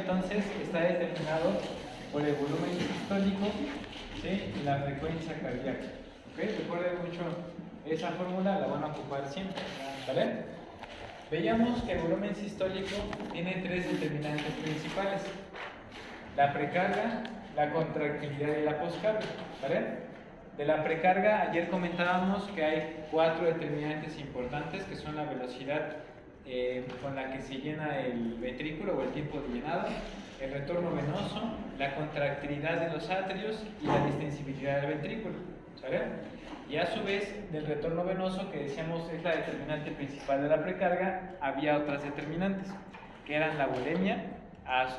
entonces está determinado por el volumen sistólico, ¿sí? Y la frecuencia cardíaca. ¿Okay? Recuerden mucho esa fórmula, la van a ocupar siempre. ¿Vale? Veíamos que el volumen sistólico tiene tres determinantes principales: la precarga, la contractilidad y la poscarga. ¿Vale? De la precarga, ayer comentábamos que hay cuatro determinantes importantes, que son la velocidad con la que se llena el ventrículo o el tiempo de llenado, el retorno venoso, la contractilidad de los atrios y la distensibilidad del ventrículo. ¿Sale? Y a su vez, del retorno venoso, que decíamos es la determinante principal de la precarga, había otras determinantes, que eran la volemia,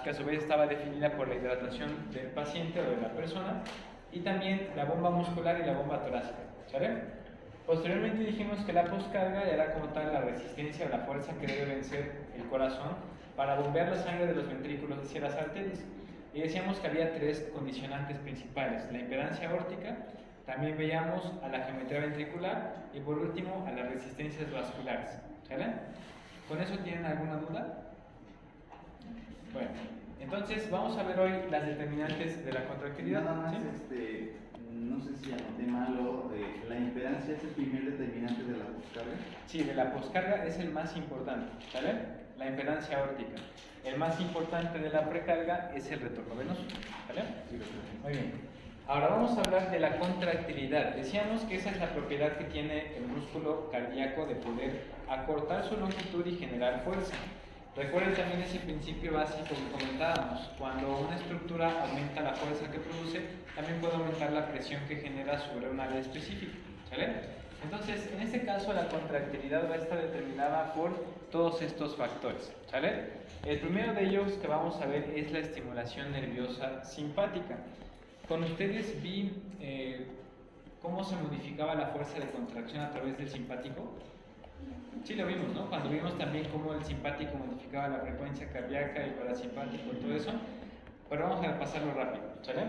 que a su vez estaba definida por la hidratación del paciente o de la persona, y también la bomba muscular y la bomba torácica. ¿Sale? Posteriormente dijimos que la poscarga era como tal la resistencia o la fuerza que debe vencer el corazón para bombear la sangre de los ventrículos hacia las arterias. Y decíamos que había tres condicionantes principales: la impedancia aórtica, también veíamos a la geometría ventricular y por último a las resistencias vasculares. ¿Sale? ¿Con eso tienen alguna duda? Bueno, entonces vamos a ver hoy las determinantes de la contractilidad. Nada más, ¿sí? No sé si anoté mal, la impedancia es el primer determinante de la poscarga. Sí, de la poscarga es el más importante, ¿sale? La impedancia aórtica. El más importante de la precarga es el retorno venoso, ¿vale? Sí, muy bien. Ahora vamos a hablar de la contractilidad. Decíamos que esa es la propiedad que tiene el músculo cardíaco de poder acortar su longitud y generar fuerza. Recuerden también ese principio básico que comentábamos: cuando una estructura aumenta la fuerza que produce, también puede aumentar la presión que genera sobre un área específica. ¿Sale? Entonces, en este caso, la contractilidad va a estar determinada por todos estos factores. ¿Sale? El primero de ellos que vamos a ver es la estimulación nerviosa simpática. Con ustedes vi cómo se modificaba la fuerza de contracción a través del simpático. Sí lo vimos, ¿no? Cuando vimos también cómo el simpático modificaba la frecuencia cardíaca y el parasimpático y todo eso. Pero vamos a repasarlo rápido, ¿sale?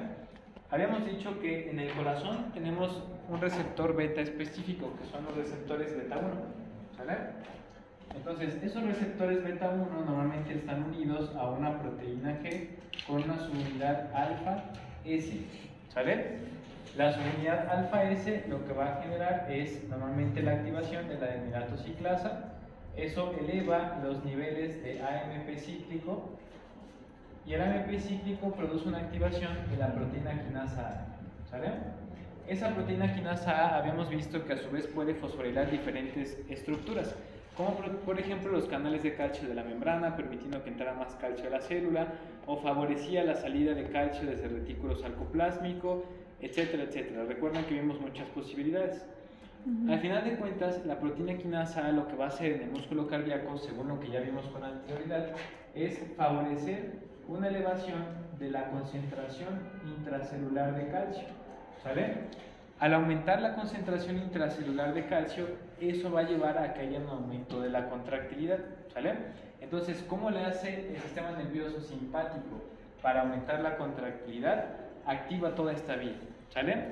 Habíamos dicho que en el corazón tenemos un receptor beta específico, que son los receptores beta 1, ¿sale? Entonces, esos receptores beta 1 normalmente están unidos a una proteína G con una subunidad alfa S, ¿sale? La subunidad alfa S lo que va a generar es normalmente la activación de la adenilato ciclasa. Eso eleva los niveles de AMP cíclico y el AMP cíclico produce una activación de la proteína quinasa A, ¿sale? Esa proteína quinasa A habíamos visto que a su vez puede fosforilar diferentes estructuras, como por ejemplo los canales de calcio de la membrana, permitiendo que entrara más calcio a la célula, o favorecía la salida de calcio desde el retículo sarcoplásmico, etcétera, etcétera. Recuerden que vimos muchas posibilidades. Al final de cuentas, la proteína quinasa A lo que va a hacer en el músculo cardíaco, según lo que ya vimos con anterioridad, es favorecer una elevación de la concentración intracelular de calcio, ¿sale? Al aumentar la concentración intracelular de calcio, eso va a llevar a que haya un aumento de la contractilidad, ¿sale? Entonces, ¿cómo le hace el sistema nervioso simpático para aumentar la contractilidad? Activa toda esta vía, ¿sale?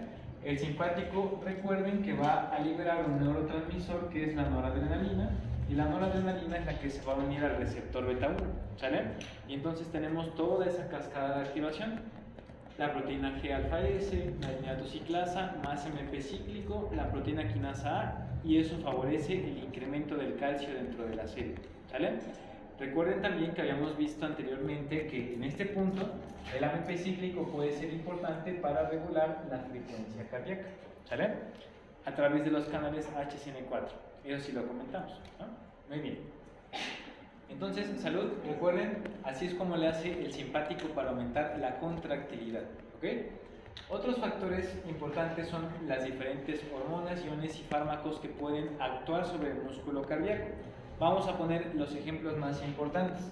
El simpático, recuerden que va a liberar un neurotransmisor que es la noradrenalina, y la noradrenalina es la que se va a unir al receptor beta 1, ¿sale? Y entonces tenemos toda esa cascada de activación: la proteína G alfa S, la adenilato ciclasa, más MP cíclico, la proteína quinasa A, y eso favorece el incremento del calcio dentro de la célula, ¿sale? Recuerden también que habíamos visto anteriormente que en este punto el AMP cíclico puede ser importante para regular la frecuencia cardíaca, ¿sale? A través de los canales HCN4. Eso sí lo comentamos, ¿no? Muy bien. Entonces, salud, recuerden, así es como le hace el simpático para aumentar la contractilidad, ¿ok? Otros factores importantes son las diferentes hormonas, iones y fármacos que pueden actuar sobre el músculo cardíaco. Vamos a poner los ejemplos más importantes.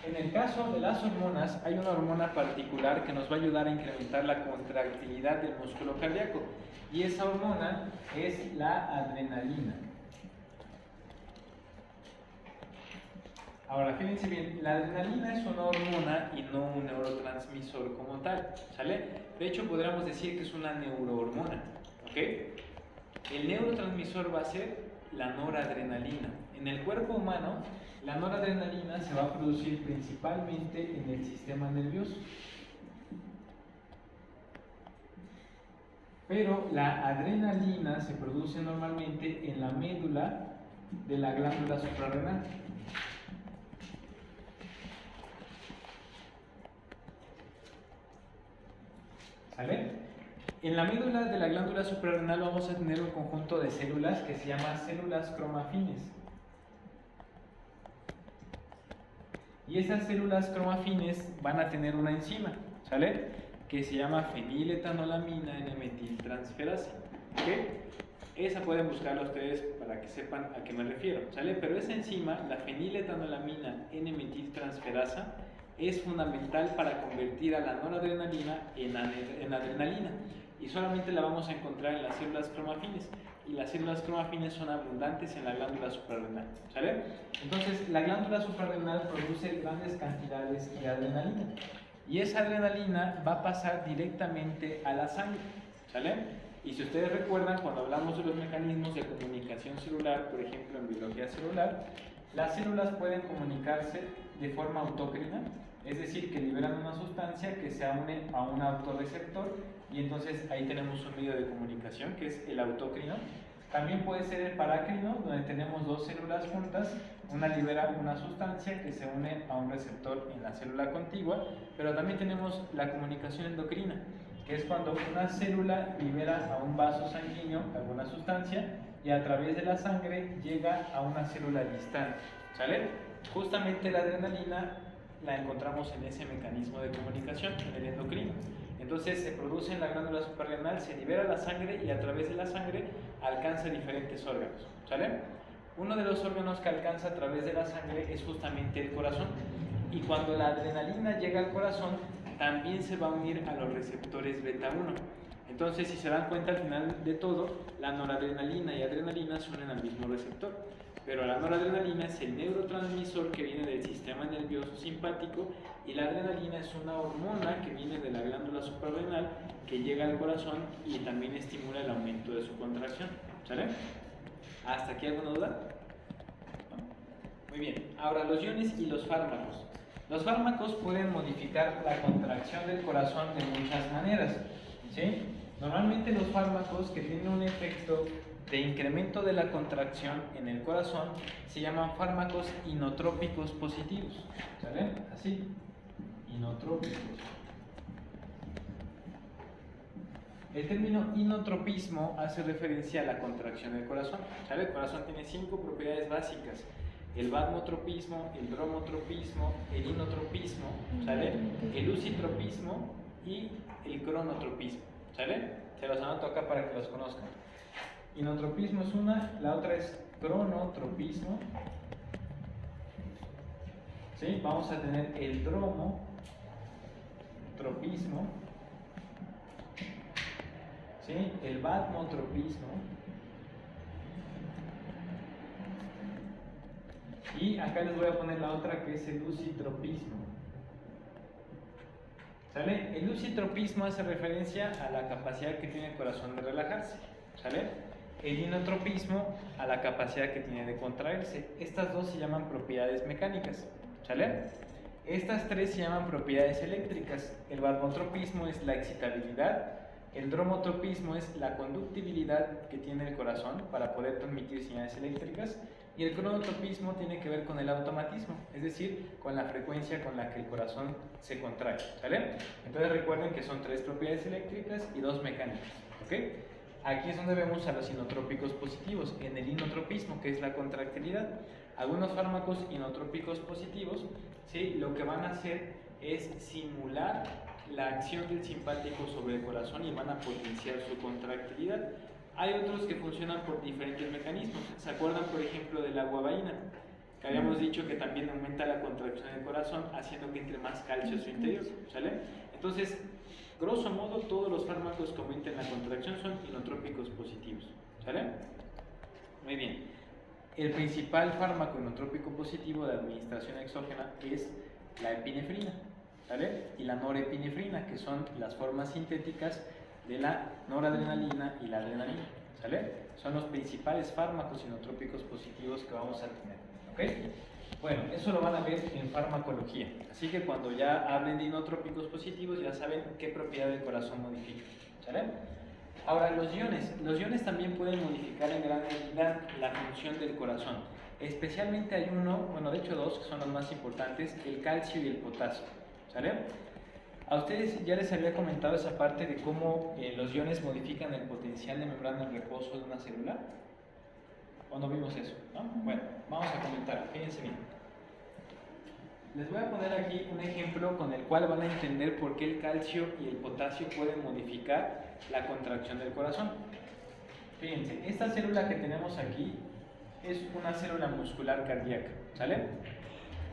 En el caso de las hormonas, hay una hormona particular que nos va a ayudar a incrementar la contractilidad del músculo cardíaco, y esa hormona es la adrenalina. Ahora, fíjense bien, la adrenalina es una hormona y no un neurotransmisor como tal, ¿sale? De hecho, podríamos decir que es una neurohormona, ¿ok? El neurotransmisor va a ser la noradrenalina. En el cuerpo humano, la noradrenalina se va a producir principalmente en el sistema nervioso. Pero la adrenalina se produce normalmente en la médula de la glándula suprarrenal. ¿Sale? En la médula de la glándula suprarrenal vamos a tener un conjunto de células que se llama células cromafines. Y esas células cromafines van a tener una enzima, ¿sale? Que se llama feniletonolamina N-metiltransferasa. ¿Ok? Esa pueden buscarla ustedes para que sepan a qué me refiero, ¿sale? Pero esa enzima, la feniletonolamina N-metiltransferasa, es fundamental para convertir a la noradrenalina en adrenalina, y solamente la vamos a encontrar en las células cromafines, y las células cromafines son abundantes en la glándula suprarrenal, ¿sale? Entonces la glándula suprarrenal produce grandes cantidades de adrenalina, y esa adrenalina va a pasar directamente a la sangre, ¿sale? Y si ustedes recuerdan, cuando hablamos de los mecanismos de comunicación celular, por ejemplo en biología celular, las células pueden comunicarse de forma autócrina, es decir, que liberan una sustancia que se une a un autorreceptor, y entonces ahí tenemos un medio de comunicación que es el autócrino. También puede ser el parácrino, donde tenemos dos células juntas, una libera una sustancia que se une a un receptor en la célula contigua, pero también tenemos la comunicación endocrina, que es cuando una célula libera a un vaso sanguíneo alguna sustancia y a través de la sangre llega a una célula distante, ¿sale? Justamente la adrenalina la encontramos en ese mecanismo de comunicación, en el endocrino. Entonces se produce en la glándula suprarrenal, se libera la sangre y a través de la sangre alcanza diferentes órganos, ¿sale? Uno de los órganos que alcanza a través de la sangre es justamente el corazón, y cuando la adrenalina llega al corazón también se va a unir a los receptores beta 1. Entonces, si se dan cuenta, al final de todo, la noradrenalina y adrenalina se unen al mismo receptor, pero la noradrenalina es el neurotransmisor que viene del sistema nervioso simpático, y la adrenalina es una hormona que viene de la glándula suprarrenal que llega al corazón y también estimula el aumento de su contracción, ¿sale? ¿Hasta aquí alguna duda? ¿No? Muy bien, ahora los iones y los fármacos. Los fármacos pueden modificar la contracción del corazón de muchas maneras, ¿sí? Normalmente los fármacos que tienen un efecto de incremento de la contracción en el corazón se llaman fármacos inotrópicos positivos, ¿sale? Así, inotrópicos. El término inotropismo hace referencia a la contracción del corazón, ¿sale? El corazón tiene 5 propiedades básicas: el vasmotropismo, el dromotropismo, el inotropismo, ¿sale? El lusitropismo y el cronotropismo, ¿sale? Se los anoto acá para que los conozcan. Inotropismo es una, la otra es cronotropismo, ¿sí? Vamos a tener el dromotropismo, ¿sí? El vasmotropismo, y acá les voy a poner la otra, que es el lusitropismo, ¿sale? El lusitropismo hace referencia a la capacidad que tiene el corazón de relajarse, ¿sale? El inotropismo a la capacidad que tiene de contraerse. Estas dos se llaman propiedades mecánicas, ¿sale? Estas tres se llaman propiedades eléctricas. El vasmotropismo es la excitabilidad, el dromotropismo es la conductibilidad que tiene el corazón para poder transmitir señales eléctricas, y el cronotropismo tiene que ver con el automatismo, es decir, con la frecuencia con la que el corazón se contrae, ¿sale? Entonces recuerden que son 3 propiedades eléctricas y 2 mecánicas, ¿ok? Aquí es donde vemos a los inotrópicos positivos, en el inotropismo, que es la contractilidad. Algunos fármacos inotrópicos positivos, ¿sí? Lo que van a hacer es simular la acción del simpático sobre el corazón y van a potenciar su contractilidad. Hay otros que funcionan por diferentes mecanismos. ¿Se acuerdan, por ejemplo, de la guabaína? Que habíamos dicho que también aumenta la contracción del corazón, haciendo que entre más calcio a su interior, ¿sale? Entonces, grosso modo, todos los fármacos que aumenten la contracción son inotrópicos positivos, ¿sale? Muy bien. El principal fármaco inotrópico positivo de administración exógena es la epinefrina, ¿sale? Y la norepinefrina, que son las formas sintéticas de la noradrenalina y la adrenalina, ¿sale? Son los principales fármacos inotrópicos positivos que vamos a tener, ¿ok? Bueno, eso lo van a ver en farmacología, así que cuando ya hablen de inotrópicos positivos ya saben qué propiedad del corazón modifica, ¿sale? Ahora, los iones también pueden modificar en gran medida la función del corazón. Especialmente hay uno, bueno, de hecho dos, que son los más importantes, el calcio y el potasio, ¿sale? A ustedes ya les había comentado esa parte de cómo los iones modifican el potencial de membrana de reposo de una célula. ¿O no vimos eso? ¿No? Bueno, vamos a comentar, fíjense bien. Les voy a poner aquí un ejemplo con el cual van a entender por qué el calcio y el potasio pueden modificar la contracción del corazón. Fíjense, esta célula que tenemos aquí es una célula muscular cardíaca, ¿sale?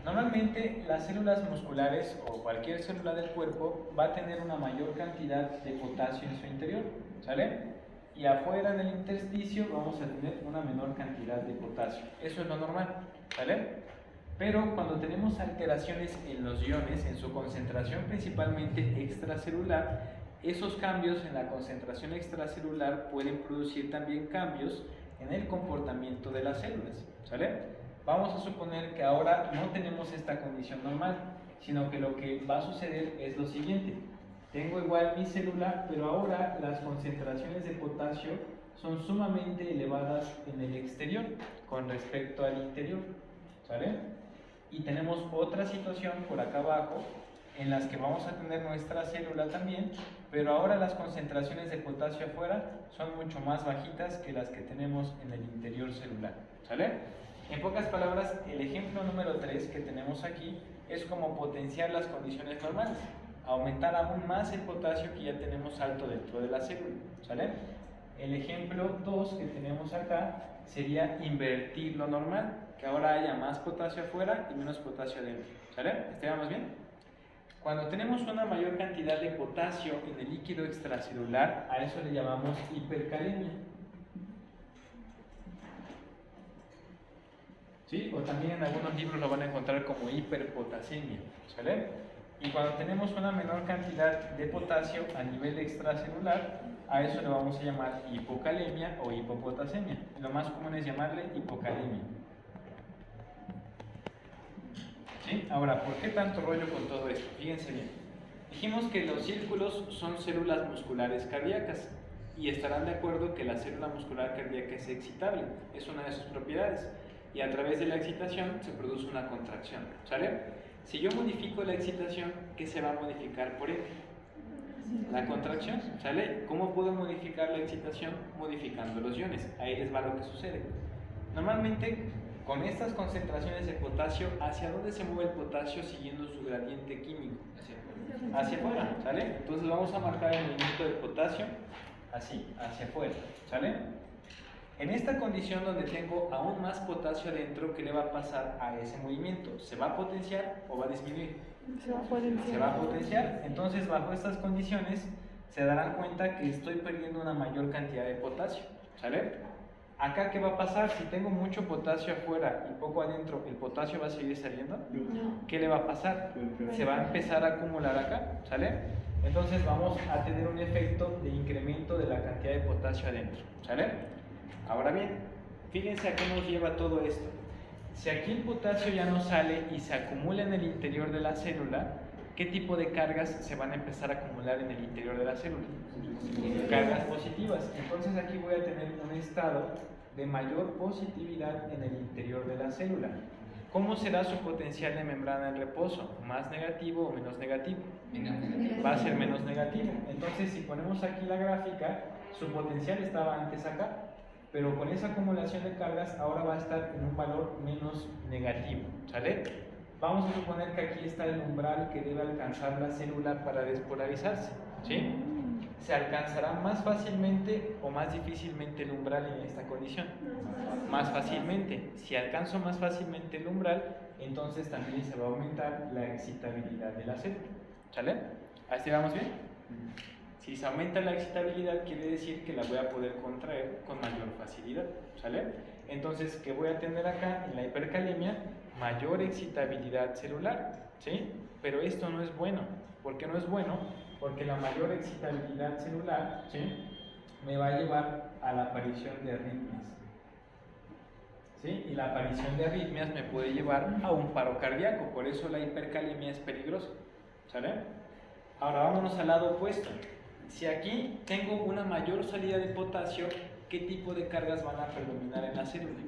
Normalmente las células musculares o cualquier célula del cuerpo va a tener una mayor cantidad de potasio en su interior, ¿sale? Y afuera del intersticio vamos a tener una menor cantidad de potasio. Eso es lo normal, ¿sale? Pero cuando tenemos alteraciones en los iones, en su concentración principalmente extracelular, esos cambios en la concentración extracelular pueden producir también cambios en el comportamiento de las células, ¿sale? Vamos a suponer que ahora no tenemos esta condición normal, sino que lo que va a suceder es lo siguiente. Tengo igual mi célula, pero ahora las concentraciones de potasio son sumamente elevadas en el exterior con respecto al interior, ¿sale? Y tenemos otra situación por acá abajo en las que vamos a tener nuestra célula también, pero ahora las concentraciones de potasio afuera son mucho más bajitas que las que tenemos en el interior celular, ¿sale? En pocas palabras, el ejemplo número 3 que tenemos aquí es como potenciar las condiciones normales, aumentar aún más el potasio que ya tenemos alto dentro de la célula, ¿sale? El ejemplo 2 que tenemos acá sería invertir lo normal, que ahora haya más potasio afuera y menos potasio adentro, ¿sale? ¿Estamos bien? Cuando tenemos una mayor cantidad de potasio en el líquido extracelular, a eso le llamamos hipercalemia. ¿Sí? O también en algunos libros lo van a encontrar como hiperpotasemia, ¿sale? Y cuando tenemos una menor cantidad de potasio a nivel extracelular, a eso le vamos a llamar hipocalemia o hipopotasemia. Lo más común es llamarle hipocalemia. ¿Sí? Ahora, ¿por qué tanto rollo con todo esto? Fíjense bien. Dijimos que los círculos son células musculares cardíacas y estarán de acuerdo que la célula muscular cardíaca es excitable, es una de sus propiedades, y a través de la excitación se produce una contracción, ¿sale? Si yo modifico la excitación, ¿qué se va a modificar por él? La contracción, ¿sale? ¿Cómo puedo modificar la excitación? Modificando los iones. Ahí les va lo que sucede. Normalmente, con estas concentraciones de potasio, ¿hacia dónde se mueve el potasio siguiendo su gradiente químico? Hacia afuera, ¿sale? Entonces vamos a marcar el movimiento del potasio así, hacia afuera, ¿sale? En esta condición donde tengo aún más potasio adentro, ¿qué le va a pasar a ese movimiento? ¿Se va a potenciar o va a disminuir? Se va a potenciar. Se va a potenciar. Entonces, bajo estas condiciones, se darán cuenta que estoy perdiendo una mayor cantidad de potasio, ¿sale? Acá, ¿qué va a pasar? Si tengo mucho potasio afuera y poco adentro, ¿el potasio va a seguir saliendo? No. ¿Qué le va a pasar? Se va a empezar a acumular acá, ¿sale? Entonces vamos a tener un efecto de incremento de la cantidad de potasio adentro, ¿sale? Ahora bien, fíjense a qué nos lleva todo esto. Si aquí el potasio ya no sale y se acumula en el interior de la célula, ¿qué tipo de cargas se van a empezar a acumular en el interior de la célula? Cargas positivas. Entonces aquí voy a tener un estado de mayor positividad en el interior de la célula. ¿Cómo será su potencial de membrana en reposo? ¿Más negativo o menos negativo? Va a ser menos negativo. Entonces, si ponemos aquí la gráfica, su potencial estaba antes acá, pero con esa acumulación de cargas ahora va a estar en un valor menos negativo, ¿sale? Vamos a suponer que aquí está el umbral que debe alcanzar la célula para despolarizarse, ¿sí? ¿Se alcanzará más fácilmente o más difícilmente el umbral en esta condición? Más fácilmente. Si alcanzo más fácilmente el umbral, entonces también se va a aumentar la excitabilidad de la célula, ¿sale? ¿Así vamos bien? Si se aumenta la excitabilidad, quiere decir que la voy a poder contraer con mayor facilidad, ¿sale? Entonces, ¿qué voy a tener acá en la hipercalemia? Mayor excitabilidad celular, ¿sí? Pero esto no es bueno. ¿Por qué no es bueno? Porque la mayor excitabilidad celular, ¿sí? me va a llevar a la aparición de arritmias. ¿Sí? Y la aparición de arritmias me puede llevar a un paro cardíaco, por eso la hipercalemia es peligrosa. ¿Sale? Ahora vámonos al lado opuesto. Si aquí tengo una mayor salida de potasio, ¿qué tipo de cargas van a predominar en la célula?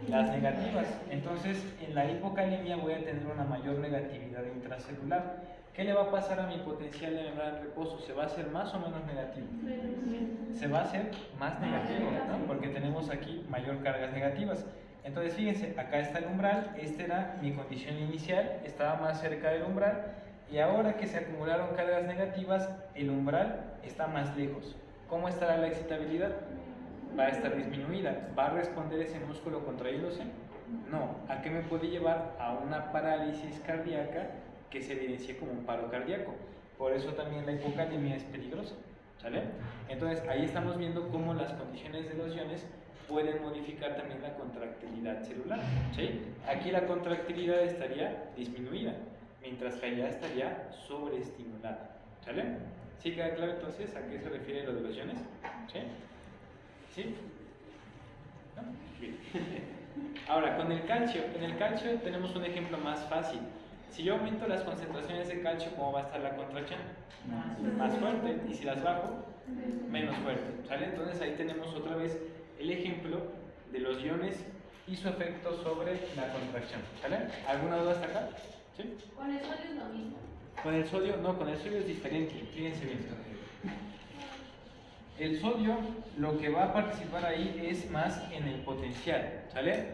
Las negativas. Entonces, en la hipocalemia voy a tener una mayor negatividad intracelular. ¿Qué le va a pasar a mi potencial de membrana de reposo? ¿Se va a hacer más o menos negativo? Se va a hacer más negativo, ¿no? Porque tenemos aquí mayor cargas negativas. Entonces, fíjense, acá está el umbral, esta era mi condición inicial, estaba más cerca del umbral, y ahora que se acumularon cargas negativas, el umbral está más lejos. ¿Cómo estará la excitabilidad? Va a estar disminuida. ¿Va a responder ese músculo contraídose? No. ¿A qué me puede llevar? A una parálisis cardíaca que se evidencie como un paro cardíaco. Por eso también la hipocalemia es peligrosa. ¿Sale? Entonces ahí estamos viendo cómo las condiciones de los iones pueden modificar también la contractilidad celular. ¿Sí? Aquí la contractilidad estaría disminuida, mientras que allá estaría sobreestimulada. ¿Sale? ¿Sí queda claro entonces a qué se refiere lo de los iones? ¿Sí? ¿Sí? ¿No? Bien. Ahora, con el calcio. En el calcio tenemos un ejemplo más fácil. Si yo aumento las concentraciones de calcio, ¿cómo va a estar la contracción? Más fuerte. Y si las bajo, menos fuerte. ¿Sale? Entonces ahí tenemos otra vez el ejemplo de los iones y su efecto sobre la contracción. ¿Sale? ¿Alguna duda hasta acá? ¿Sí? ¿Con el sodio es lo mismo? Con el sodio, no, con el sodio es diferente. Fíjense bien. El sodio, lo que va a participar ahí es más en el potencial, ¿sale?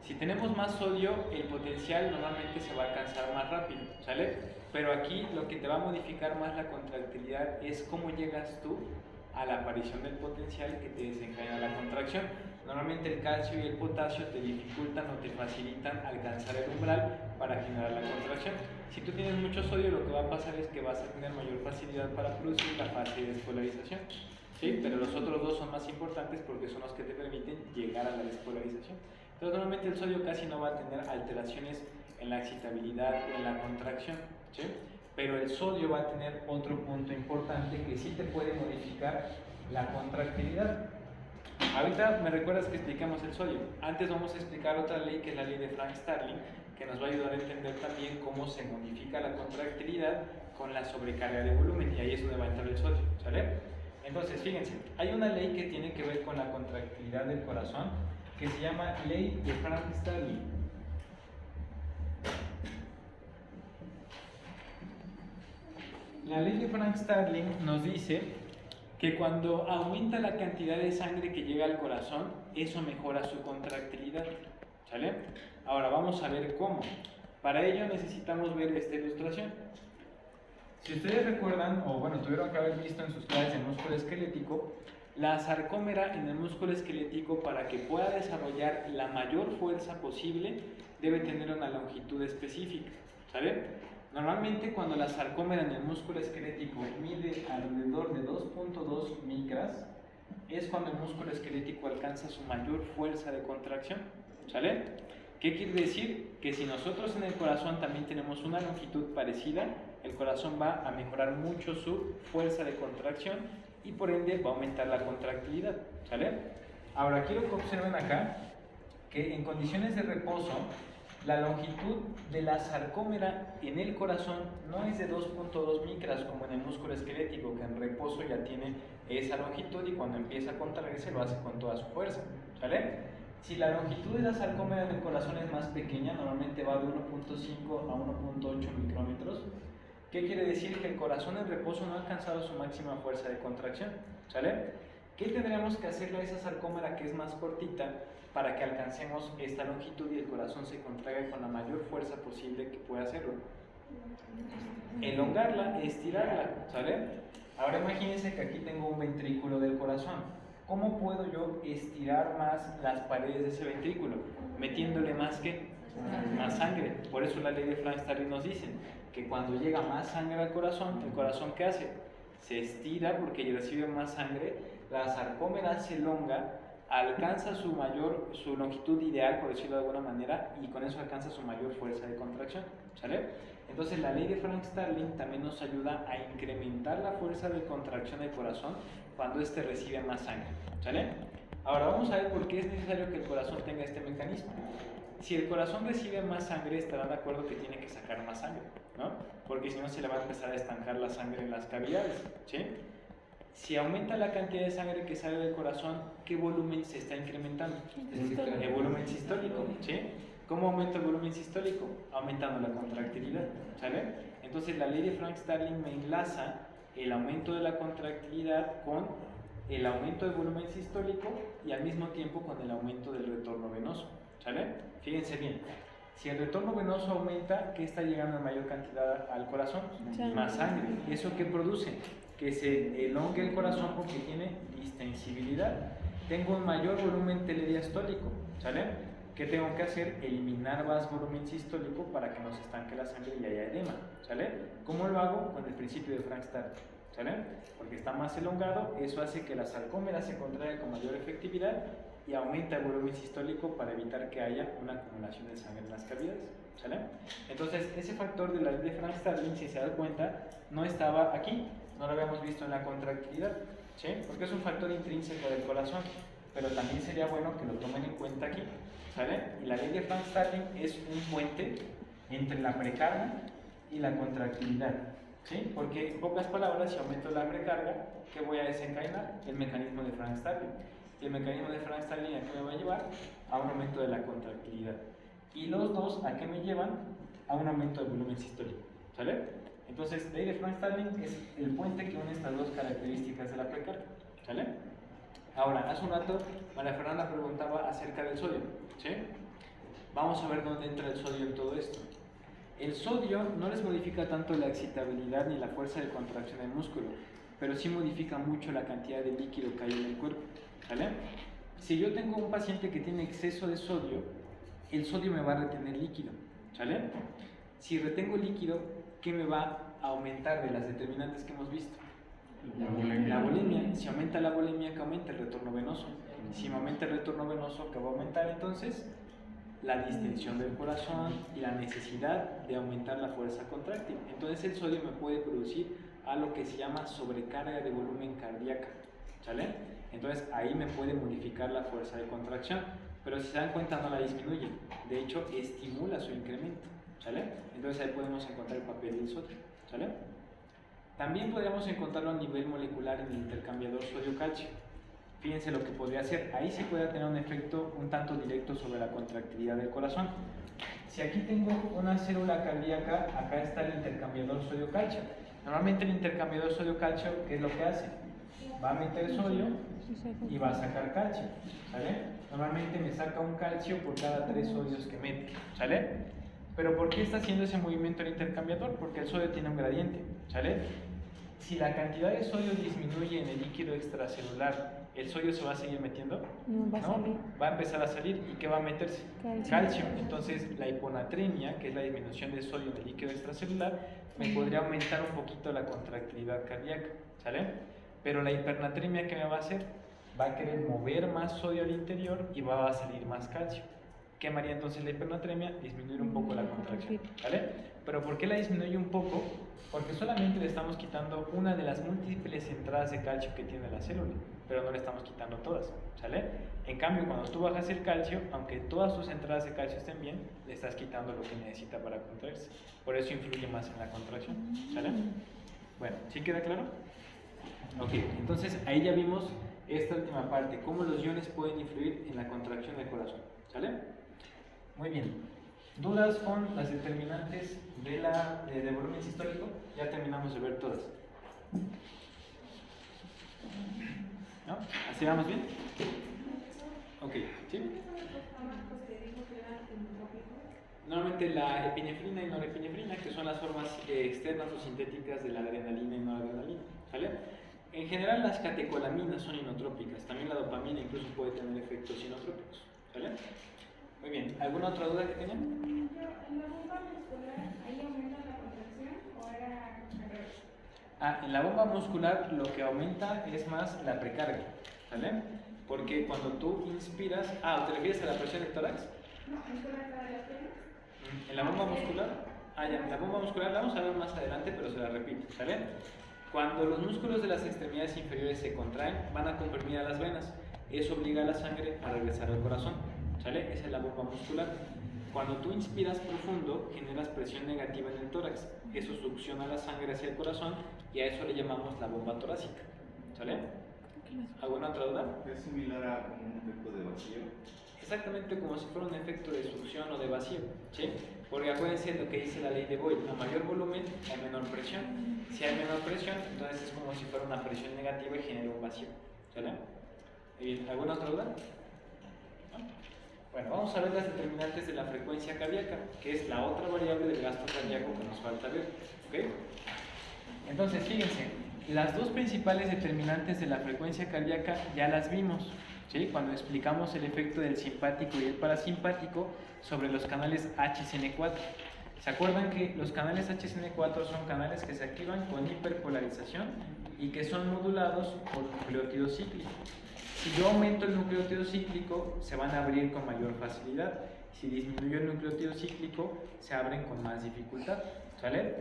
Si tenemos más sodio, el potencial normalmente se va a alcanzar más rápido, ¿sale? Pero aquí lo que te va a modificar más la contractilidad es cómo llegas tú a la aparición del potencial que te desencadena la contracción. Normalmente el calcio y el potasio te dificultan o te facilitan alcanzar el umbral para generar la contracción. Si tú tienes mucho sodio, lo que va a pasar es que vas a tener mayor facilidad para producir la fase de despolarización. ¿Sí? Pero los otros dos son más importantes porque son los que te permiten llegar a la despolarización. Entonces normalmente el sodio casi no va a tener alteraciones en la excitabilidad o en la contracción, ¿sí? Pero el sodio va a tener otro punto importante que sí te puede modificar la contractilidad. Ahorita me recuerdas que explicamos el sodio. Antes vamos a explicar otra ley que es la ley de Frank-Starling, que nos va a ayudar a entender también cómo se modifica la contractilidad con la sobrecarga de volumen, y ahí es donde va a entrar el sodio, ¿sale? Entonces, fíjense, hay una ley que tiene que ver con la contractilidad del corazón que se llama ley de Frank-Starling. La ley de Frank-Starling nos dice que cuando aumenta la cantidad de sangre que llega al corazón, eso mejora su contractilidad, ¿sale? Ahora vamos a ver cómo. Para ello necesitamos ver esta ilustración. Si ustedes recuerdan, o bueno, tuvieron que haber visto en sus clases de músculo esquelético, la sarcómera en el músculo esquelético, para que pueda desarrollar la mayor fuerza posible, debe tener una longitud específica, ¿sale? Normalmente cuando la sarcómera en el músculo esquelético mide alrededor de 2.2 micras, es cuando el músculo esquelético alcanza su mayor fuerza de contracción, ¿sale? ¿Qué quiere decir? Que si nosotros en el corazón también tenemos una longitud parecida, el corazón va a mejorar mucho su fuerza de contracción y por ende va a aumentar la contractilidad, ¿sale? Ahora quiero que observen acá que en condiciones de reposo la longitud de la sarcómera en el corazón no es de 2.2 micras como en el músculo esquelético, que en reposo ya tiene esa longitud y cuando empieza a contraerse lo hace con toda su fuerza, ¿sale? Si la longitud de la sarcómera en el corazón es más pequeña, normalmente va de 1.5 a 1.8 micrómetros. ¿Qué quiere decir? Que el corazón en reposo no ha alcanzado su máxima fuerza de contracción, ¿sale? ¿Qué tendríamos que hacerle a esa sarcómera que es más cortita para que alcancemos esta longitud y el corazón se contraiga con la mayor fuerza posible que pueda hacerlo? Elongarla, estirarla, ¿sale? Ahora imagínense que aquí tengo un ventrículo del corazón. ¿Cómo puedo yo estirar más las paredes de ese ventrículo? Metiéndole más sangre. Por eso la ley de Frank-Starling nos dice que cuando llega más sangre al corazón, ¿el corazón qué hace? Se estira porque recibe más sangre, la sarcómera se elonga alcanza su longitud ideal, por decirlo de alguna manera, y con eso alcanza su mayor fuerza de contracción, ¿sale? Entonces la ley de Frank-Starling también nos ayuda a incrementar la fuerza de contracción del corazón cuando éste recibe más sangre, ¿sale? Ahora vamos a ver por qué es necesario que el corazón tenga este mecanismo. Si el corazón recibe más sangre, estarán de acuerdo que tiene que sacar más sangre, ¿no? Porque si no se le va a empezar a estancar la sangre en las cavidades, ¿sí? Si aumenta la cantidad de sangre que sale del corazón, ¿qué volumen se está incrementando? El volumen sistólico, ¿sí? ¿Cómo aumenta el volumen sistólico? Aumentando la contractilidad, ¿sale? Entonces la ley de Frank-Starling me enlaza el aumento de la contractilidad con el aumento del volumen sistólico y al mismo tiempo con el aumento del retorno venoso, ¿sale? Fíjense bien, si el retorno venoso aumenta, ¿qué está llegando en mayor cantidad al corazón? Más sangre. ¿Eso qué produce? Que se elongue el corazón porque tiene distensibilidad. Tengo un mayor volumen telediastólico, ¿sale? ¿Qué tengo que hacer? Eliminar más volumen sistólico para que no se estanque la sangre y haya edema, ¿sale? ¿Cómo lo hago? Con el principio de Frank-Starling, ¿sale? Porque está más elongado, eso hace que la sarcómera se contraiga con mayor efectividad y aumenta el volumen sistólico para evitar que haya una acumulación de sangre en las cavidades, ¿sale? Entonces, ese factor de la ley de Frank-Starling, si se dan cuenta, no estaba aquí, no lo habíamos visto en la contractilidad, ¿sí? Porque es un factor intrínseco del corazón, pero también sería bueno que lo tomen en cuenta aquí, ¿sale? Y la ley de Frank-Starling es un puente entre la precarga y la contractilidad, ¿sí? Porque en pocas palabras, si aumento la precarga, ¿qué voy a desencadenar? El mecanismo de Frank-Starling. Y el mecanismo de Frank-Starling, ¿a qué me va a llevar? A un aumento de la contractilidad. Y los dos, ¿a qué me llevan? A un aumento del volumen sistólico, ¿sale? Entonces, la ley de Frank-Starling es el puente que une estas dos características de la precarga, ¿sale? Ahora, hace un rato, María Fernanda preguntaba acerca del sodio, ¿sí? Vamos a ver dónde entra el sodio en todo esto. El sodio no les modifica tanto la excitabilidad ni la fuerza de contracción del músculo, pero sí modifica mucho la cantidad de líquido que hay en el cuerpo, ¿sale? Si yo tengo un paciente que tiene exceso de sodio, el sodio me va a retener líquido, ¿sale? Si retengo líquido, ¿qué me va a aumentar de las determinantes que hemos visto? La bulimia. Si aumenta la bulimia, ¿qué aumenta? El retorno venoso. Si me aumenta el retorno venoso, ¿qué va a aumentar entonces? La distensión del corazón y la necesidad de aumentar la fuerza contráctil. Entonces el sodio me puede producir a lo que se llama sobrecarga de volumen cardíaca, ¿sale? Entonces ahí me puede modificar la fuerza de contracción, pero si se dan cuenta no la disminuye, de hecho estimula su incremento, ¿sale? Entonces ahí podemos encontrar el papel del sodio, ¿sale? También podríamos encontrarlo a nivel molecular en el intercambiador sodio-calcio. Fíjense lo que podría hacer, ahí sí puede tener un efecto un tanto directo sobre la contractilidad del corazón. Si aquí tengo una célula cardíaca, acá está el intercambiador sodio-calcio. Normalmente el intercambiador sodio-calcio, ¿qué es lo que hace? Va a meter sodio y va a sacar calcio, ¿sale? Normalmente me saca un calcio por cada 3 sodios que mete, ¿sale? Pero ¿por qué está haciendo ese movimiento el intercambiador? Porque el sodio tiene un gradiente, ¿sale? Si la cantidad de sodio disminuye en el líquido extracelular, ¿el sodio se va a seguir metiendo? No, va a salir. Va a empezar a salir. ¿Y qué va a meterse? Calcio. Entonces, la hiponatremia, que es la disminución de sodio en el líquido extracelular, me podría aumentar un poquito la contractilidad cardíaca, ¿sale? Pero la hipernatremia, ¿qué me va a hacer? Va a querer mover más sodio al interior y va a salir más calcio. ¿Qué haría entonces la hipernatremia? Disminuir un poco la contracción, ¿vale? ¿Pero por qué la disminuye un poco? Porque solamente le estamos quitando una de las múltiples entradas de calcio que tiene la célula, pero no le estamos quitando todas, ¿sale? En cambio, cuando tú bajas el calcio, aunque todas tus entradas de calcio estén bien, le estás quitando lo que necesita para contraerse. Por eso influye más en la contracción, ¿sale? Bueno, ¿sí queda claro? Ok, entonces ahí ya vimos esta última parte, cómo los iones pueden influir en la contracción del corazón, ¿sale? Muy bien. ¿Dudas con las determinantes de volumen sistólico? Ya terminamos de ver todas. ¿No? ¿Así vamos bien? Ok, ¿sí? Normalmente la epinefrina y norepinefrina, que son las formas externas o sintéticas de la adrenalina y noradrenalina, ¿sale? En general las catecolaminas son inotrópicas, también la dopamina incluso puede tener efectos inotrópicos, ¿sale? Muy bien, ¿alguna otra duda que tengan? ¿En la bomba muscular ahí aumenta la contracción o era al revés? En la bomba muscular lo que aumenta es más la precarga, ¿sale? Porque cuando tú inspiras... ¿te refieres a la presión del tórax? No, muscular para las piernas. ¿En la bomba muscular? Ya, en la bomba muscular la vamos a ver más adelante, pero se la repito, ¿sale? Cuando los músculos de las extremidades inferiores se contraen, van a comprimir a las venas. Eso obliga a la sangre a regresar al corazón, ¿sale? Esa es la bomba muscular. Cuando tú inspiras profundo, generas presión negativa en el tórax. Eso succiona la sangre hacia el corazón y a eso le llamamos la bomba torácica, ¿sale? ¿Alguna otra duda? Es similar a un efecto de vacío. Exactamente como si fuera un efecto de succión o de vacío, ¿sí? Porque acuérdense lo que dice la ley de Boyle: a mayor volumen hay menor presión. Si hay menor presión, entonces es como si fuera una presión negativa y genera un vacío, ¿sale? ¿Alguna otra duda? ¿No? Bueno, vamos a ver las determinantes de la frecuencia cardíaca, que es la otra variable del gasto cardíaco que nos falta ver, ¿ok? Entonces, fíjense, las dos principales determinantes de la frecuencia cardíaca ya las vimos, ¿sí? Cuando explicamos el efecto del simpático y el parasimpático sobre los canales HCN4. ¿Se acuerdan que los canales HCN4 son canales que se activan con hiperpolarización y que son modulados por nucleótido cíclico? Si yo aumento el nucleótido cíclico, se van a abrir con mayor facilidad. Si disminuyo el nucleótido cíclico, se abren con más dificultad, ¿sale?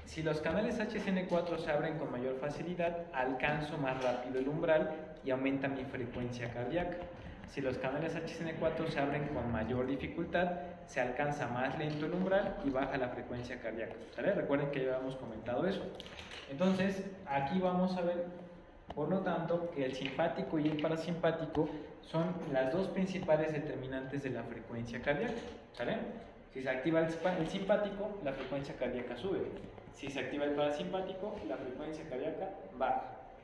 Si los canales HCN4 se abren con mayor facilidad, alcanzo más rápido el umbral y aumenta mi frecuencia cardíaca. Si los canales HCN4 se abren con mayor dificultad, se alcanza más lento el umbral y baja la frecuencia cardíaca, ¿sale? Recuerden que ya habíamos comentado eso. Entonces, aquí vamos a ver, por lo tanto, que el simpático y el parasimpático son las dos principales determinantes de la frecuencia cardíaca, ¿sale? Si se activa el simpático, la frecuencia cardíaca sube. Si se activa el parasimpático, la frecuencia cardíaca baja,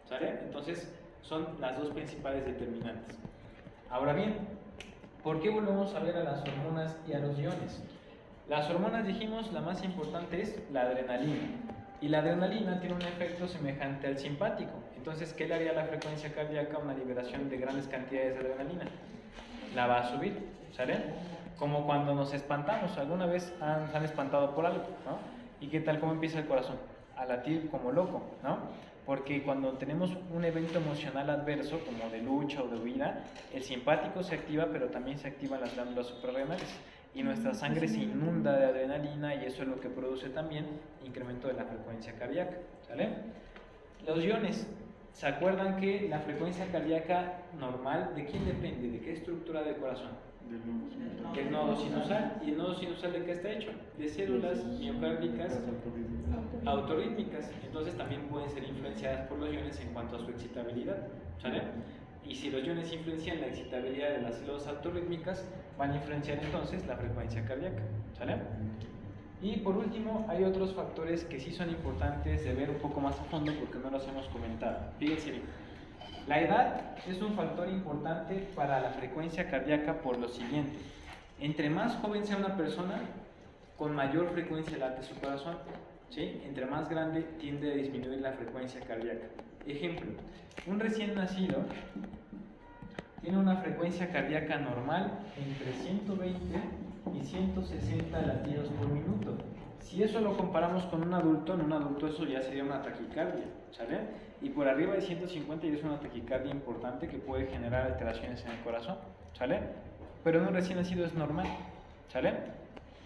¿sale? Entonces, son las dos principales determinantes. Ahora bien, ¿por qué volvemos a ver a las hormonas y a los iones? Las hormonas, dijimos, la más importante es la adrenalina. Y la adrenalina tiene un efecto semejante al simpático. Entonces, ¿qué le haría a la frecuencia cardíaca? Una liberación de grandes cantidades de adrenalina. La va a subir, ¿sale? Como cuando nos espantamos. ¿Alguna vez se han espantado por algo, no? ¿Y qué tal? ¿Cómo empieza el corazón? A latir como loco, ¿no? Porque cuando tenemos un evento emocional adverso, como de lucha o de huida, el simpático se activa, pero también se activan las glándulas suprarrenales. Y nuestra sangre se inunda de adrenalina y eso es lo que produce también incremento de la frecuencia cardíaca, ¿sale? Los iones, ¿se acuerdan que la frecuencia cardíaca normal, ¿de quién depende? ¿De qué estructura del corazón? Del nodo sinusal. ¿Y el nodo sinusal de qué está hecho? De células miocárdicas autorrítmicas. Entonces también pueden ser influenciadas por los iones en cuanto a su excitabilidad, ¿sale? Y si los iones influencian la excitabilidad de las células autorrítmicas, van a influenciar entonces la frecuencia cardíaca, ¿sale? Y por último, hay otros factores que sí son importantes de ver un poco más a fondo porque no los hemos comentado. Fíjense bien. La edad es un factor importante para la frecuencia cardíaca por lo siguiente. Entre más joven sea una persona, con mayor frecuencia late su corazón, ¿sí? Entre más grande tiende a disminuir la frecuencia cardíaca. Ejemplo, un recién nacido tiene una frecuencia cardíaca normal entre 120 y 160 latidos por minuto. Si eso lo comparamos con un adulto, en un adulto eso ya sería una taquicardia, ¿sale? Y por arriba de 150 ya es una taquicardia importante que puede generar alteraciones en el corazón, ¿sale? Pero en un recién nacido es normal, ¿sale?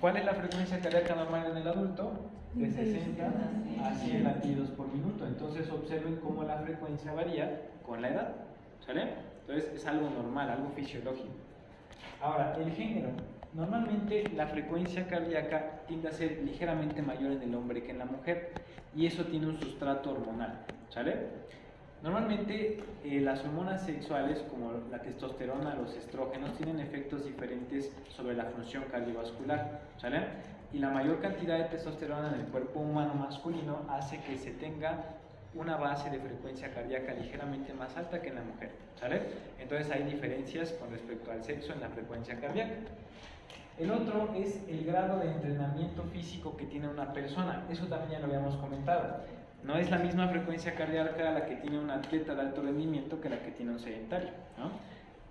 ¿Cuál es la frecuencia cardíaca normal en el adulto? De 60 a 100 latidos por minuto. Entonces observen cómo la frecuencia varía con la edad, ¿sale? Entonces es algo normal, algo fisiológico. Ahora, el género. Normalmente la frecuencia cardíaca tiende a ser ligeramente mayor en el hombre que en la mujer y eso tiene un sustrato hormonal, ¿sale? Normalmente las hormonas sexuales como la testosterona, los estrógenos tienen efectos diferentes sobre la función cardiovascular, ¿sale? Y la mayor cantidad de testosterona en el cuerpo humano masculino hace que se tenga una base de frecuencia cardíaca ligeramente más alta que en la mujer, ¿sale? Entonces hay diferencias con respecto al sexo en la frecuencia cardíaca. El otro es el grado de entrenamiento físico que tiene una persona. Eso también ya lo habíamos comentado. No es la misma frecuencia cardíaca la que tiene un atleta de alto rendimiento que la que tiene un sedentario, ¿no?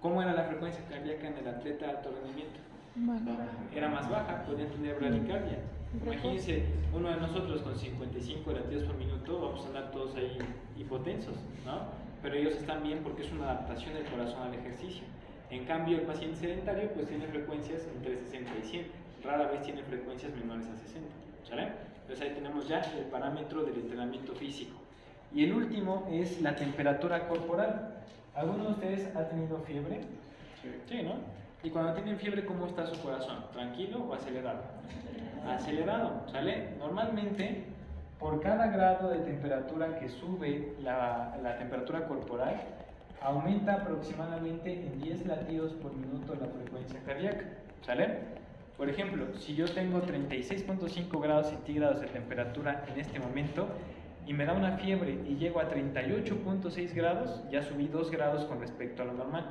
¿Cómo era la frecuencia cardíaca en el atleta de alto rendimiento? Era más baja, podía tener bradicardia. Imagínense, uno de nosotros con 55 latidos por minuto, vamos a andar todos ahí hipotensos, ¿no? pero ellos están bien porque es una adaptación del corazón al ejercicio. En cambio, el paciente sedentario pues tiene frecuencias entre 60 y 100, rara vez tiene frecuencias menores a 60, ¿sale? Entonces ahí tenemos ya el parámetro del entrenamiento físico. Y el último es la temperatura corporal. ¿Alguno de ustedes ha tenido fiebre? Sí, ¿no? Y cuando tienen fiebre, ¿cómo está su corazón? ¿Tranquilo o acelerado? Acelerado, ¿sale? Normalmente, por cada grado de temperatura que sube la temperatura corporal, aumenta aproximadamente en 10 latidos por minuto la frecuencia cardíaca, ¿sale? Por ejemplo, si yo tengo 36.5 grados centígrados de temperatura en este momento y me da una fiebre y llego a 38.6 grados, ya subí 2 grados con respecto a lo normal.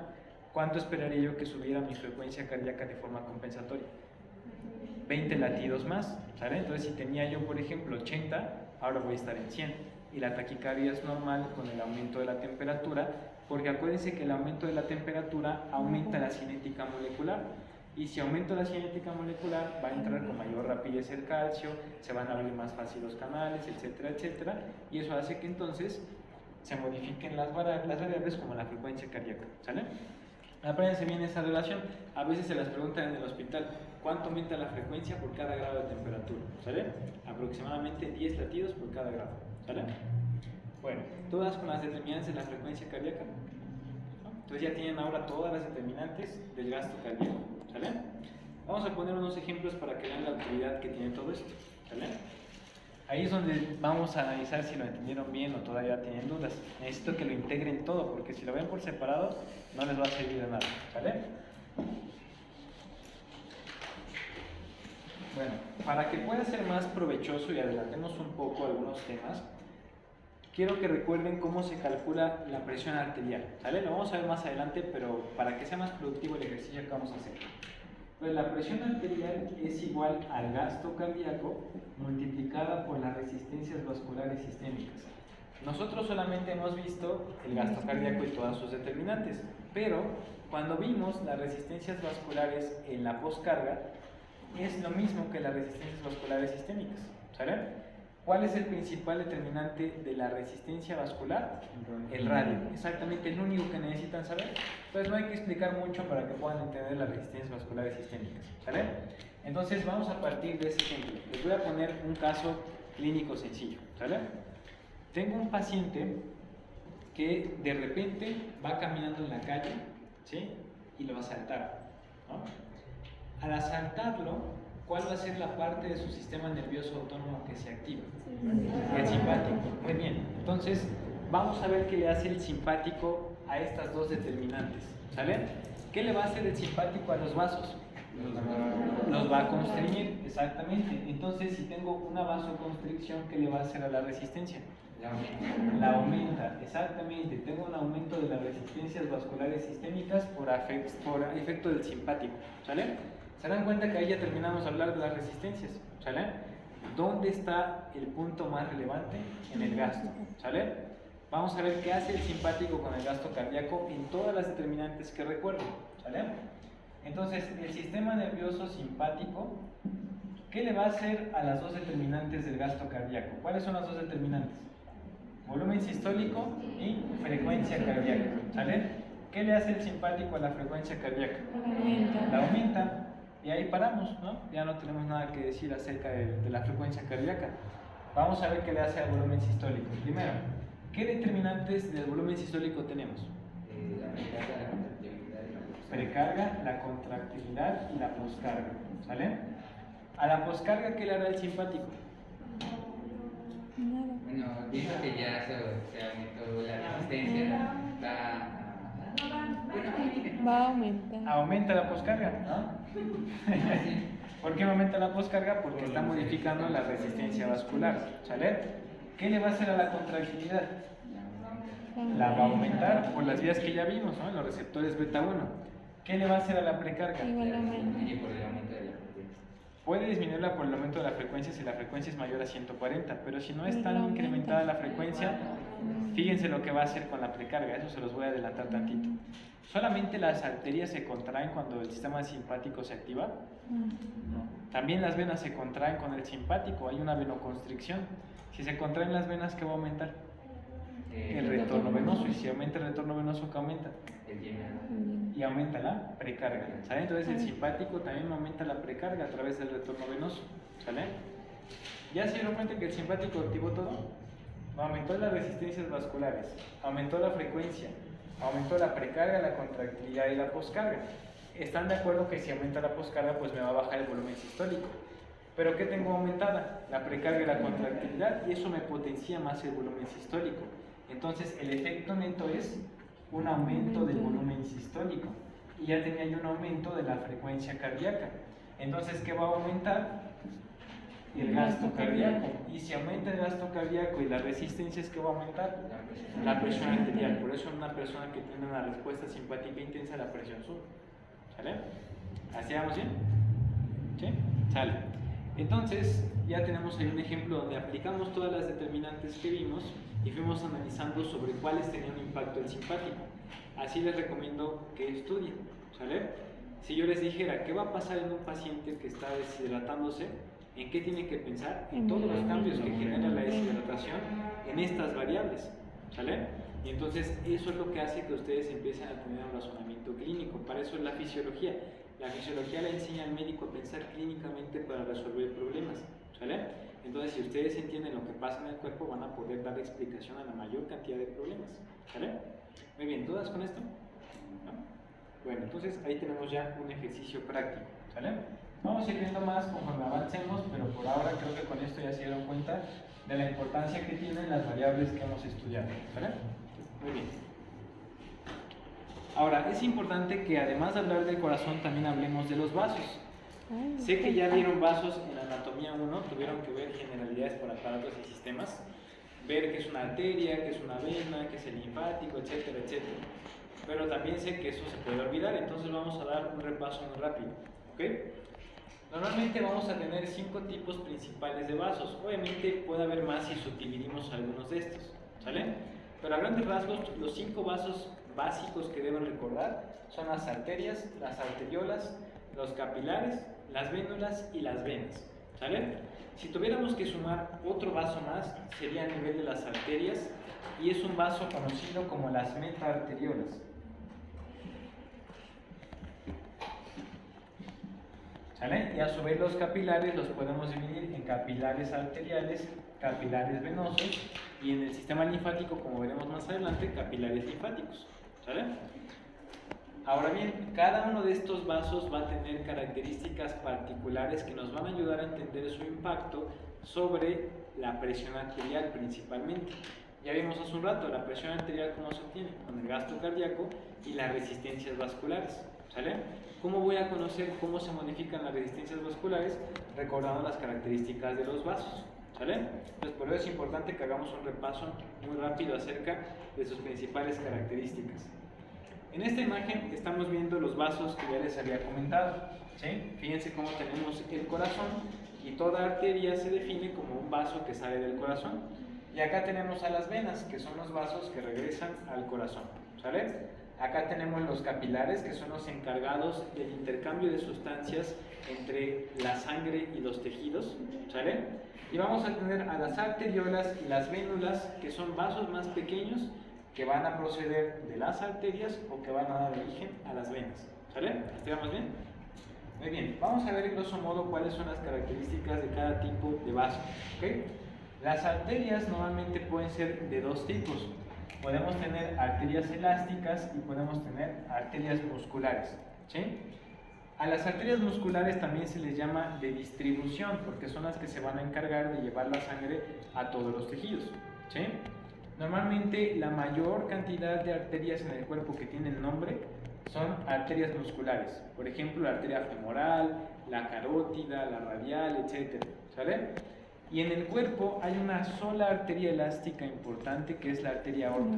¿Cuánto esperaría yo que subiera mi frecuencia cardíaca de forma compensatoria? 20 latidos más, ¿sale? Entonces, si tenía yo, por ejemplo, 80, ahora voy a estar en 100. Y la taquicardia es normal con el aumento de la temperatura, porque acuérdense que el aumento de la temperatura aumenta la cinética molecular. Y si aumento la cinética molecular, va a entrar con mayor rapidez el calcio, se van a abrir más fácil los canales, etcétera, etcétera. Y eso hace que entonces se modifiquen las variables como la frecuencia cardíaca, ¿sale? Apréndanse bien esa relación. A veces se las preguntan en el hospital, ¿cuánto aumenta la frecuencia por cada grado de temperatura? ¿Sale? Aproximadamente 10 latidos por cada grado, ¿sale? Bueno, todas con las determinantes de la frecuencia cardíaca, ¿no? Entonces ya tienen ahora todas las determinantes del gasto cardíaco, ¿sale? Vamos a poner unos ejemplos para que vean la utilidad que tiene todo esto, ¿sale? Ahí es donde vamos a analizar si lo entendieron bien o todavía tienen dudas. Necesito que lo integren todo, porque si lo ven por separado no les va a servir de nada, ¿vale? Bueno, para que pueda ser más provechoso y adelantemos un poco algunos temas, quiero que recuerden cómo se calcula la presión arterial, ¿sale? Lo vamos a ver más adelante, pero para que sea más productivo el ejercicio que vamos a hacer. Pues la presión arterial es igual al gasto cardíaco multiplicada por las resistencias vasculares sistémicas. Nosotros solamente hemos visto el gasto cardíaco y todas sus determinantes, pero cuando vimos las resistencias vasculares en la poscarga, es lo mismo que las resistencias vasculares sistémicas, ¿sale? ¿Cuál es el principal determinante de la resistencia vascular? El radio, exactamente el único que necesitan saber. Entonces no hay que explicar mucho para que puedan entender las resistencias vasculares sistémicas, ¿sale? Entonces vamos a partir de ese ejemplo. Les voy a poner un caso clínico sencillo, ¿sale? Tengo un paciente que de repente va caminando en la calle, ¿sí? Y lo va a saltar, ¿no? Al asaltarlo, ¿cuál va a ser la parte de su sistema nervioso autónomo que se activa? El simpático. Muy bien. Entonces, vamos a ver qué le hace el simpático a estas dos determinantes, ¿sale? ¿Qué le va a hacer el simpático a los vasos? Los va a constreñir, exactamente. Entonces, si tengo una vasoconstricción, ¿qué le va a hacer a la resistencia? La aumenta, exactamente. Tengo un aumento de las resistencias vasculares sistémicas por efecto del simpático, ¿sale? ¿Se dan cuenta que ahí ya terminamos de hablar de las resistencias? ¿Sale? ¿Dónde está el punto más relevante? En el gasto, ¿sale? Vamos a ver qué hace el simpático con el gasto cardíaco en todas las determinantes que recuerdo, ¿sale? Entonces, el sistema nervioso simpático, ¿qué le va a hacer a las dos determinantes del gasto cardíaco? ¿Cuáles son las dos determinantes? Volumen sistólico y frecuencia cardíaca, ¿sale? ¿Qué le hace el simpático a la frecuencia cardíaca? La aumenta. Y ahí paramos, ¿no? Ya no tenemos nada que decir acerca de la frecuencia cardíaca. Vamos a ver qué le hace al volumen sistólico. Primero, ¿qué determinantes del volumen sistólico tenemos? Precarga, la contractilidad y la poscarga, ¿sale? A la poscarga, ¿qué le hará el simpático? Bueno, dijo que ya se aumentó la resistencia. Va a aumentar. Aumenta la poscarga, ¿no? ¿Por qué aumenta la poscarga? Porque está modificando la resistencia vascular, ¿sale? ¿Qué le va a hacer a la contractilidad? La va a aumentar por las vías que ya vimos, ¿no? Los receptores beta 1. ¿Qué le va a hacer a la precarga? Igualmente. Y por el aumento de la frecuencia. Puede disminuirla por el aumento de la frecuencia si la frecuencia es mayor a 140, pero si no es tan incrementada la frecuencia, fíjense lo que va a hacer con la precarga, eso se los voy a adelantar tantito. ¿Solamente las arterias se contraen cuando el sistema simpático se activa? No. También las venas se contraen con el simpático, hay una venoconstricción. Si se contraen las venas, ¿qué va a aumentar? El retorno venoso. Y si aumenta el retorno venoso, ¿qué aumenta? El llenado. Y aumenta la precarga, ¿sale? Entonces el simpático también aumenta la precarga a través del retorno venoso, ¿sale? ¿Ya se dieron cuenta que el simpático activó todo? Aumentó las resistencias vasculares, aumentó la frecuencia, aumentó la precarga, la contractilidad y la poscarga. ¿Están de acuerdo que si aumenta la poscarga, pues me va a bajar el volumen sistólico? ¿Pero qué tengo aumentada? La precarga y la contractilidad, y eso me potencia más el volumen sistólico. Entonces el efecto neto es un aumento del volumen sistólico, y ya tenía yo un aumento de la frecuencia cardíaca. Entonces, ¿qué va a aumentar? El gasto cardíaco. Y si aumenta el gasto cardíaco y la resistencia, ¿qué va a aumentar? La presión arterial. Por eso en una persona que tiene una respuesta simpática intensa, la presión sube. ¿Sale? ¿Así vamos bien? ¿Sí? Sale. Entonces, ya tenemos ahí un ejemplo donde aplicamos todas las determinantes que vimos y fuimos analizando sobre cuáles tenían un impacto el simpático. Así les recomiendo que estudien, ¿sale? Si yo les dijera, ¿qué va a pasar en un paciente que está deshidratándose? ¿En qué tiene que pensar? En todos los cambios que genera la deshidratación en estas variables, ¿sale? Y entonces eso es lo que hace que ustedes empiecen a tener un razonamiento clínico. Para eso es la fisiología. La fisiología le enseña al médico a pensar clínicamente para resolver problemas, ¿sale? Entonces, si ustedes entienden lo que pasa en el cuerpo, van a poder dar explicación a la mayor cantidad de problemas, ¿sale? Muy bien, ¿dudas con esto? ¿No? Bueno, entonces ahí tenemos ya un ejercicio práctico, ¿sale? Vamos a ir viendo más conforme avancemos, pero por ahora creo que con esto ya se dieron cuenta de la importancia que tienen las variables que hemos estudiado, ¿sale? Muy bien. Ahora, es importante que además de hablar del corazón, también hablemos de los vasos. Sé que ya vieron vasos en anatomía 1, tuvieron que ver generalidades por aparatos y sistemas, ver qué es una arteria, qué es una vena, qué es el linfático, etcétera, etcétera. Pero también sé que eso se puede olvidar, entonces vamos a dar un repaso muy rápido, ¿ok? Normalmente vamos a tener 5 tipos principales de vasos. Obviamente puede haber más si subdividimos algunos de estos, ¿sale? Pero a grandes rasgos, los 5 vasos básicos que deben recordar son las arterias, las arteriolas, los capilares, las vénulas y las venas, ¿sale? Si tuviéramos que sumar otro vaso más, sería a nivel de las arterias, y es un vaso conocido como las metaarteriolas. ¿Sale? Y a su vez los capilares los podemos dividir en capilares arteriales, capilares venosos, y en el sistema linfático, como veremos más adelante, capilares linfáticos, ¿sale? Ahora bien, cada uno de estos vasos va a tener características particulares que nos van a ayudar a entender su impacto sobre la presión arterial principalmente. Ya vimos hace un rato la presión arterial cómo se obtiene, con el gasto cardíaco y las resistencias vasculares, ¿sale? ¿Cómo voy a conocer cómo se modifican las resistencias vasculares? Recordando las características de los vasos, ¿sale? Entonces por eso es importante que hagamos un repaso muy rápido acerca de sus principales características. En esta imagen estamos viendo los vasos que ya les había comentado, ¿sí? Fíjense cómo tenemos el corazón y toda arteria se define como un vaso que sale del corazón. Y acá tenemos a las venas, que son los vasos que regresan al corazón, ¿sale? Acá tenemos los capilares, que son los encargados del intercambio de sustancias entre la sangre y los tejidos, ¿sale? Y vamos a tener a las arteriolas y las vénulas, que son vasos más pequeños que van a proceder de las arterias o que van a dar origen a las venas, ¿sale? ¿Estamos bien? Muy bien, vamos a ver grosso modo cuáles son las características de cada tipo de vaso, ¿ok? Las arterias normalmente pueden ser de 2 tipos. Podemos tener arterias elásticas y podemos tener arterias musculares, ¿sí? A las arterias musculares también se les llama de distribución, porque son las que se van a encargar de llevar la sangre a todos los tejidos, ¿sí? Normalmente la mayor cantidad de arterias en el cuerpo que tienen nombre son arterias musculares. Por ejemplo, la arteria femoral, la carótida, la radial, etc. ¿Sale? Y en el cuerpo hay una sola arteria elástica importante, que es la arteria aorta.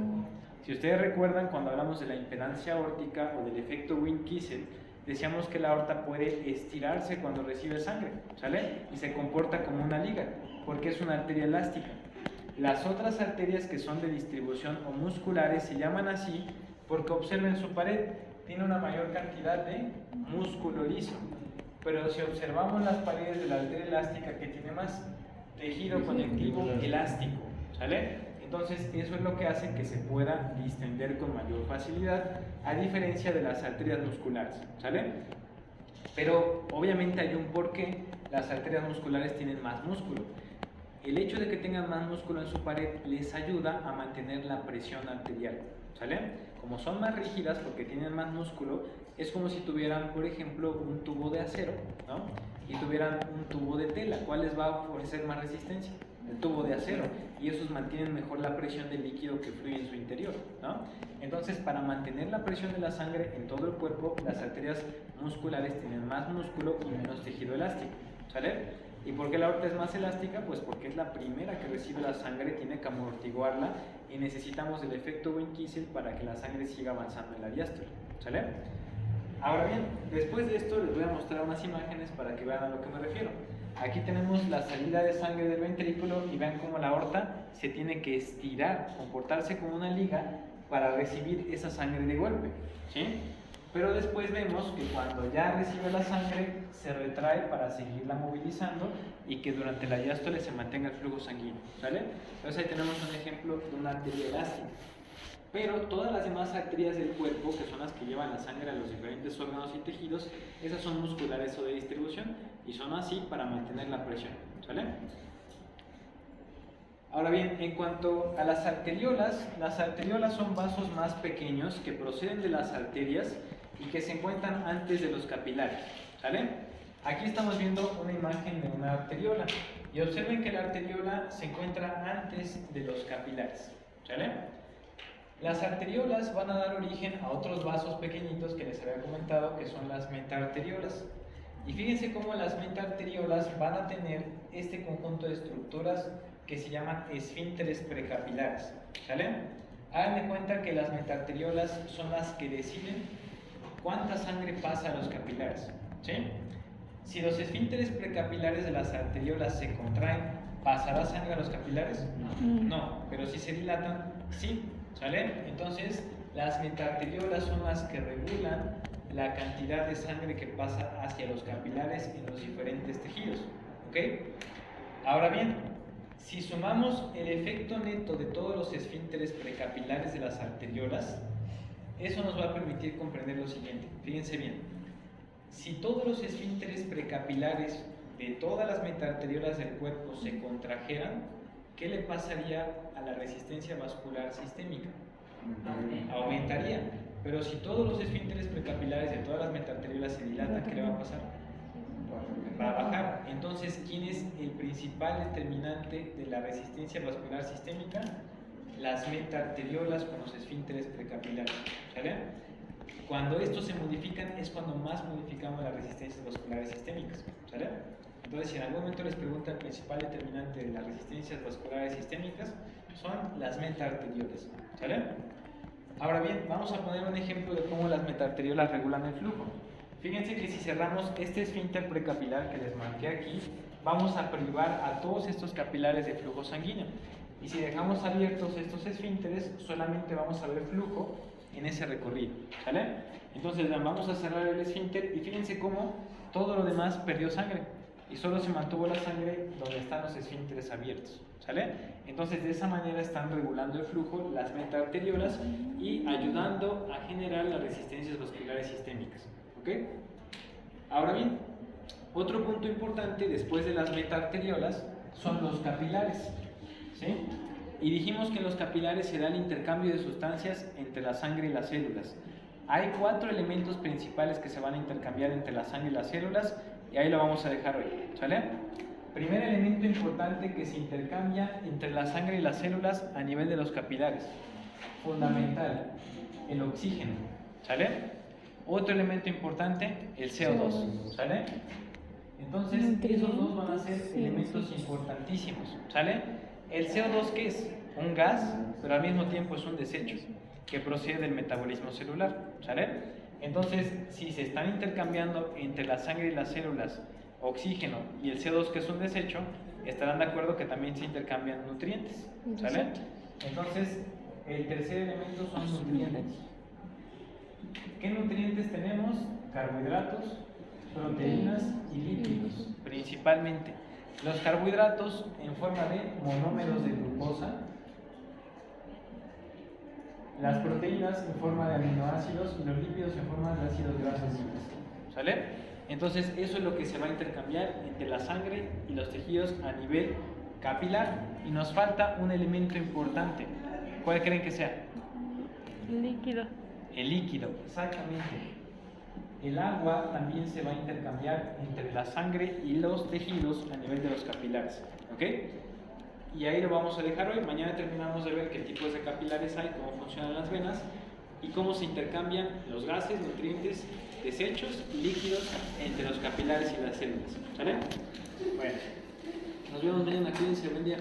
Si ustedes recuerdan, cuando hablamos de la impedancia aórtica o del efecto Wien-Kissel, decíamos que la aorta puede estirarse cuando recibe sangre, ¿sale? Y se comporta como una liga, porque es una arteria elástica. Las otras arterias que son de distribución o musculares se llaman así porque observen su pared, tiene una mayor cantidad de músculo liso. Pero si observamos las paredes de la arteria elástica, que tiene más tejido conectivo elástico, ¿sale? Entonces eso es lo que hace que se pueda distender con mayor facilidad, a diferencia de las arterias musculares, ¿sale? Pero obviamente hay un porqué. Las arterias musculares tienen más músculo. El hecho de que tengan más músculo en su pared les ayuda a mantener la presión arterial, ¿sale? Como son más rígidas porque tienen más músculo, es como si tuvieran, por ejemplo, un tubo de acero, ¿no? Y tuvieran un tubo de tela. ¿Cuál les va a ofrecer más resistencia? El tubo de acero, y esos mantienen mejor la presión del líquido que fluye en su interior, ¿no? Entonces, para mantener la presión de la sangre en todo el cuerpo, las arterias musculares tienen más músculo y menos tejido elástico, ¿sale? ¿Y por qué la aorta es más elástica? Pues porque es la primera que recibe la sangre, tiene que amortiguarla y necesitamos el efecto Wien-Kissel para que la sangre siga avanzando en la diástole, ¿sale? Ahora bien, después de esto les voy a mostrar unas imágenes para que vean a lo que me refiero. Aquí tenemos la salida de sangre del ventrículo y vean cómo la aorta se tiene que estirar, comportarse como una liga para recibir esa sangre de golpe, ¿sí? Pero después vemos que cuando ya recibe la sangre se retrae para seguirla movilizando y que durante la diástole se mantenga el flujo sanguíneo, ¿sale? Entonces ahí tenemos un ejemplo de una arteria elástica. Pero todas las demás arterias del cuerpo, que son las que llevan la sangre a los diferentes órganos y tejidos, esas son musculares o de distribución y son así para mantener la presión, ¿sale? Ahora bien, en cuanto a las arteriolas son vasos más pequeños que proceden de las arterias y que se encuentran antes de los capilares, ¿sale? Aquí estamos viendo una imagen de una arteriola y observen que la arteriola se encuentra antes de los capilares, ¿sale? Las arteriolas van a dar origen a otros vasos pequeñitos que les había comentado, que son las metaarteriolas. Y fíjense cómo las metaarteriolas van a tener este conjunto de estructuras que se llaman esfínteres precapilares, ¿sale? Hagan de cuenta que las metaarteriolas son las que deciden cuánta sangre pasa a los capilares, ¿sí? Si los esfínteres precapilares de las arteriolas se contraen, ¿pasará sangre a los capilares? No, pero si se dilatan, sí, ¿sale? Entonces, las metaarteriolas son las que regulan la cantidad de sangre que pasa hacia los capilares en los diferentes tejidos, ¿ok? Ahora bien, si sumamos el efecto neto de todos los esfínteres precapilares de las arteriolas, eso nos va a permitir comprender lo siguiente. Fíjense bien, si todos los esfínteres precapilares de todas las metaarteriolas del cuerpo se contrajeran, ¿qué le pasaría a la resistencia vascular sistémica? Aumentaría. Pero si todos los esfínteres precapilares de todas las metaarteriolas se dilatan, ¿qué le va a pasar? Va a bajar. Entonces, ¿quién es el principal determinante de la resistencia vascular sistémica? Las metaarteriolas con los esfínteres precapilares, ¿sale? Cuando estos se modifican es cuando más modificamos las resistencias vasculares sistémicas, ¿sale? Entonces, si en algún momento les pregunta el principal determinante de las resistencias vasculares sistémicas, son las metaarteriolas, ¿sale? Ahora bien, vamos a poner un ejemplo de cómo las metaarteriolas regulan el flujo. Fíjense que si cerramos este esfínter precapilar que les marqué aquí, vamos a privar a todos estos capilares de flujo sanguíneo. Y si dejamos abiertos estos esfínteres, solamente vamos a ver flujo en ese recorrido, ¿sale? Entonces vamos a cerrar el esfínter y fíjense cómo todo lo demás perdió sangre y solo se mantuvo la sangre donde están los esfínteres abiertos, ¿sale? Entonces de esa manera están regulando el flujo las metaarteriolas y ayudando a generar las resistencias vasculares sistémicas, ¿ok? Ahora bien, otro punto importante después de las metaarteriolas son los capilares, ¿sí? Y dijimos que en los capilares se da el intercambio de sustancias entre la sangre y las células. Hay 4 elementos principales que se van a intercambiar entre la sangre y las células y ahí lo vamos a dejar hoy, ¿sale? Primer elemento importante que se intercambia entre la sangre y las células a nivel de los capilares, fundamental, el oxígeno, ¿sale? Otro elemento importante, el CO2, ¿sale? Entonces, esos dos van a ser elementos importantísimos, ¿sale? El CO2, ¿qué es? Un gas, pero al mismo tiempo es un desecho que procede del metabolismo celular, ¿sale? Entonces, si se están intercambiando entre la sangre y las células oxígeno y el CO2, que es un desecho, estarán de acuerdo que también se intercambian nutrientes, ¿sale? Entonces, el tercer elemento son nutrientes. ¿Qué nutrientes tenemos? Carbohidratos, proteínas y lípidos, principalmente. Los carbohidratos en forma de monómeros de glucosa las proteínas en forma de aminoácidos y los lípidos en forma de ácidos grasos simples. ¿Sale? Entonces eso es lo que se va a intercambiar entre la sangre y los tejidos a nivel capilar. Y nos falta un elemento importante. ¿Cuál creen que sea? Líquido. El líquido, exactamente. El agua también se va a intercambiar entre la sangre y los tejidos a nivel de los capilares. ¿Ok? Y ahí lo vamos a dejar hoy. Mañana terminamos de ver qué tipos de capilares hay, cómo funcionan las venas y cómo se intercambian los gases, nutrientes, desechos y líquidos entre los capilares y las células. ¿Sale? Bueno, nos vemos mañana. Cuídense. Buen día.